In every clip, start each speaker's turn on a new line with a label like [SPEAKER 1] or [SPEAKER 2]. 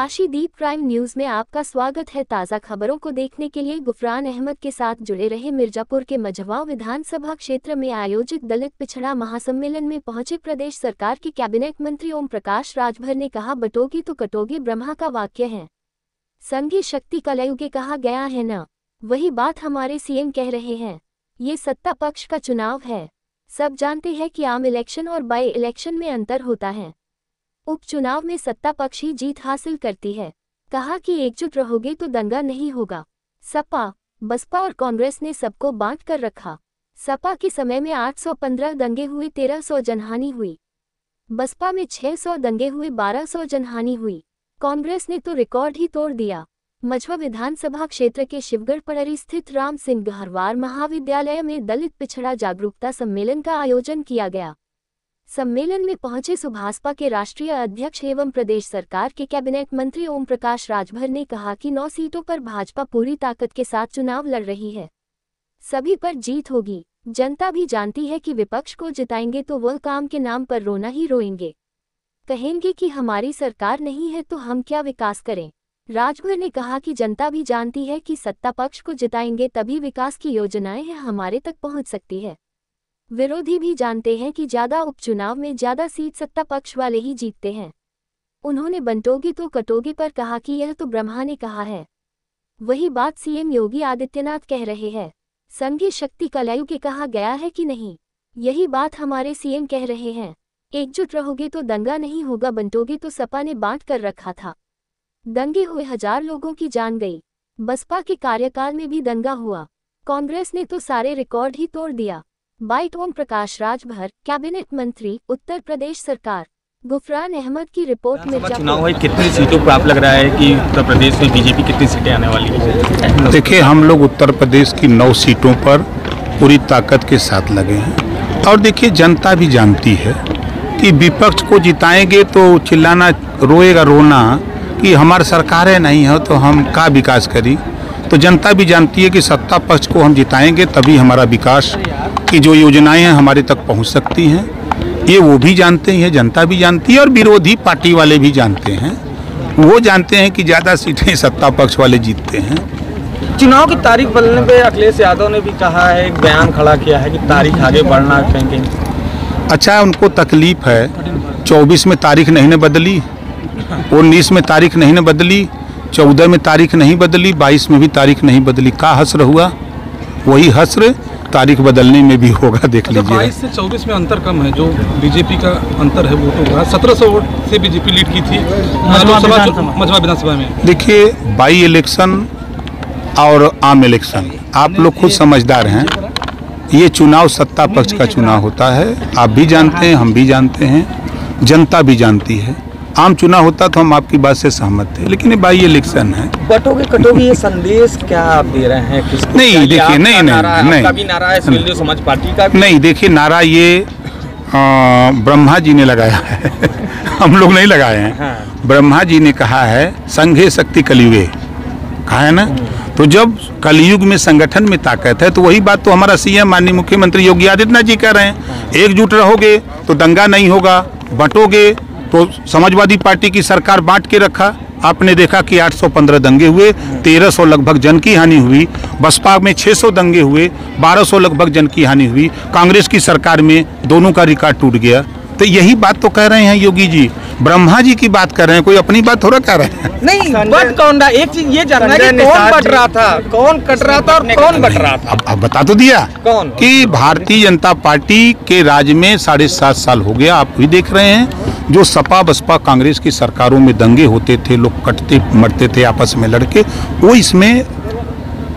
[SPEAKER 1] राशिदीप prime news में आपका स्वागत है। ताज़ा खबरों को देखने के लिए गुफरान अहमद के साथ जुड़े रहे। मिर्जापुर के मझवा विधानसभा क्षेत्र में आयोजित दलित पिछड़ा महासम्मेलन में पहुंचे प्रदेश सरकार के कैबिनेट मंत्री ओम प्रकाश राजभर ने कहा, बटोगी तो कटोगी ब्रह्मा का वाक्य है, संघी शक्ति कलयुगे कहा गया है ना। वही बात हमारे सीएम कह रहे हैं। ये सत्ता पक्ष का चुनाव है। सब जानते हैं कि आम इलेक्शन और बाई इलेक्शन में अंतर होता है। उपचुनाव में सत्ता पक्ष ही जीत हासिल करती है। कहा कि एकजुट रहोगे तो दंगा नहीं होगा। सपा, बसपा और कांग्रेस ने सबको बांट कर रखा। सपा के समय में 815 दंगे हुए, 1300 जनहानि हुई। बसपा में 600 दंगे हुए, 1200 जनहानि हुई। कांग्रेस ने तो रिकॉर्ड ही तोड़ दिया। मझवा विधानसभा क्षेत्र के शिवगढ़ पड़री स्थित राम सिंह गहरवार महाविद्यालय में दलित पिछड़ा जागरूकता सम्मेलन का आयोजन किया गया। सम्मेलन में पहुंचे सुभाषपा के राष्ट्रीय अध्यक्ष एवं प्रदेश सरकार के कैबिनेट मंत्री ओम प्रकाश राजभर ने कहा कि 9 सीटों पर भाजपा पूरी ताकत के साथ चुनाव लड़ रही है। सभी पर जीत होगी। जनता भी जानती है कि विपक्ष को जिताएंगे तो वह काम के नाम पर रोना ही रोएंगे। कहेंगे कि हमारी सरकार नहीं है तो हम क्या विकास करें। राजभर ने कहा कि जनता भी जानती है कि सत्ता पक्ष को जिताएंगे तभी विकास की योजनाएं हमारे तक पहुंच सकती है। विरोधी भी जानते हैं कि ज्यादा उपचुनाव में ज्यादा सीट सत्ता पक्ष वाले ही जीतते हैं। उन्होंने बंटोगी तो कटोगी पर कहा कि यह तो ब्रह्मा ने कहा है। वही बात सीएम योगी आदित्यनाथ कह रहे हैं। संघी शक्ति कलयुगे कहा गया है कि नहीं, यही बात हमारे सीएम कह रहे हैं। एकजुट रहोगे तो दंगा नहीं होगा। बंटोगे तो सपा ने बांट कर रखा था। दंगे हुए, 1000 लोगों की जान गई। बसपा के कार्यकाल में भी दंगा हुआ। कांग्रेस ने तो सारे रिकॉर्ड ही तोड़ दिया। बाइट ओम प्रकाश राजभर, कैबिनेट मंत्री, उत्तर प्रदेश सरकार। गुफरान अहमद की रिपोर्ट में
[SPEAKER 2] चुनाव है, कितनी सीटों पर आप लग रहा है कि उत्तर प्रदेश में बीजेपी कितनी सीटें आने वाली है?
[SPEAKER 3] देखिए, हम लोग उत्तर प्रदेश की 9 सीटों पर पूरी ताकत के साथ लगे हैं। और देखिए, जनता भी जानती है कि विपक्ष को जिताएंगे तो चिल्लाना, रोएगा रोना कि हमारी सरकारें नहीं हो तो हम का विकास करी। तो जनता भी जानती है कि सत्ता पक्ष को हम जिताएंगे तभी हमारा विकास की जो योजनाएं हैं हमारे तक पहुंच सकती हैं। ये वो भी जानते हैं, जनता भी जानती है और विरोधी पार्टी वाले भी जानते हैं। वो जानते हैं कि ज़्यादा सीटें सत्ता पक्ष वाले जीतते हैं।
[SPEAKER 2] चुनाव की तारीख बदलने पे अखिलेश यादव ने भी कहा है, एक बयान खड़ा किया है कि तारीख आगे बढ़ना कहीं।
[SPEAKER 3] अच्छा, उनको तकलीफ है। 24 में तारीख नहीं न बदली, 19 में तारीख नहीं न बदली, 14 में तारीख नहीं बदली, 22 में भी तारीख नहीं बदली। का हस्र हुआ? वही हस्र तारीख बदलने में भी होगा। देख लीजिए,
[SPEAKER 4] 22 से 24 में अंतर कम है। जो बीजेपी का अंतर है वो तो 1700 वोट से बीजेपी लीड की थी मझवा विधानसभा में।
[SPEAKER 3] देखिए, बाई इलेक्शन और आम इलेक्शन, आप लोग खुद समझदार हैं। ये चुनाव सत्ता पक्ष का चुनाव होता है। आप भी जानते हैं, हम भी जानते हैं, जनता भी जानती है। आम चुनाव होता तो हम आपकी बात से सहमत थे, लेकिन ये बाई इलेक्शन है।
[SPEAKER 2] बटोगे कटोगे, ये संदेश क्या आप दे रहे हैं?
[SPEAKER 3] नहीं, देखिए, नहीं,
[SPEAKER 2] नारा है हिंदू समाज पार्टी का
[SPEAKER 3] नहीं। देखिए, नारा ये ब्रह्मा जी ने लगाया है। हम लोग नहीं लगाए हैं।
[SPEAKER 2] हाँ।
[SPEAKER 3] ब्रह्मा जी ने कहा है, संघे शक्ति कलयुगे, कहा है ना। तो जब कलयुग में संगठन में ताकत है तो वही बात तो हमारा सीएम माननीय मुख्यमंत्री योगी आदित्यनाथ जी कह रहे हैं। एकजुट रहोगे तो दंगा नहीं होगा, बंटोगे तो समाजवादी पार्टी की सरकार बांट के रखा। आपने देखा कि 815 दंगे हुए, 1300 लगभग जन की हानि हुई। बसपा में 600 दंगे हुए, 1200 लगभग जन की हानि हुई। कांग्रेस की सरकार में दोनों का रिकॉर्ड टूट गया। तो यही बात तो कह रहे हैं योगी जी। ब्रह्मा जी की बात कर रहे हैं, कोई अपनी बात थोड़ा कह रहे हैं।
[SPEAKER 2] नहीं, बट कौन रहा? एक चीज ये जानना है कि कौन बट रहा था, कौन कट रहा था और कौन बट रहा था?
[SPEAKER 3] अब बता तो दिया
[SPEAKER 2] कौन
[SPEAKER 3] कि भारतीय जनता पार्टी के राज में 7.5 साल हो गया। आप भी देख रहे हैं, जो सपा बसपा कांग्रेस की सरकारों में दंगे होते थे, लोग कटते मरते थे आपस में लड़के, वो इसमें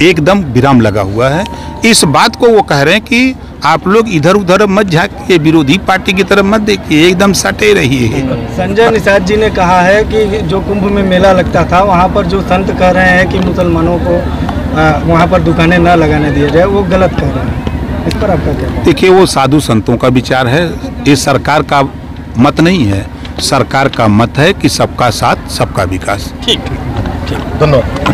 [SPEAKER 3] एकदम विराम लगा हुआ है। इस बात को वो कह रहे हैं कि आप लोग इधर उधर मत झांकिए, विरोधी पार्टी की तरफ मत देखिए, एकदम सटे रहिए।
[SPEAKER 5] संजय निषाद जी ने कहा है कि जो कुंभ में मेला लगता था वहाँ पर जो संत कह रहे हैं कि मुसलमानों को वहाँ पर दुकानें न लगाने दिया जाए, वो गलत कह रहे हैं। इस पर आपका क्या?
[SPEAKER 3] देखिए, वो साधु संतों का विचार है, ये सरकार का मत नहीं है। सरकार का मत है कि सबका साथ सबका विकास।
[SPEAKER 2] ठीक, धन्यवाद।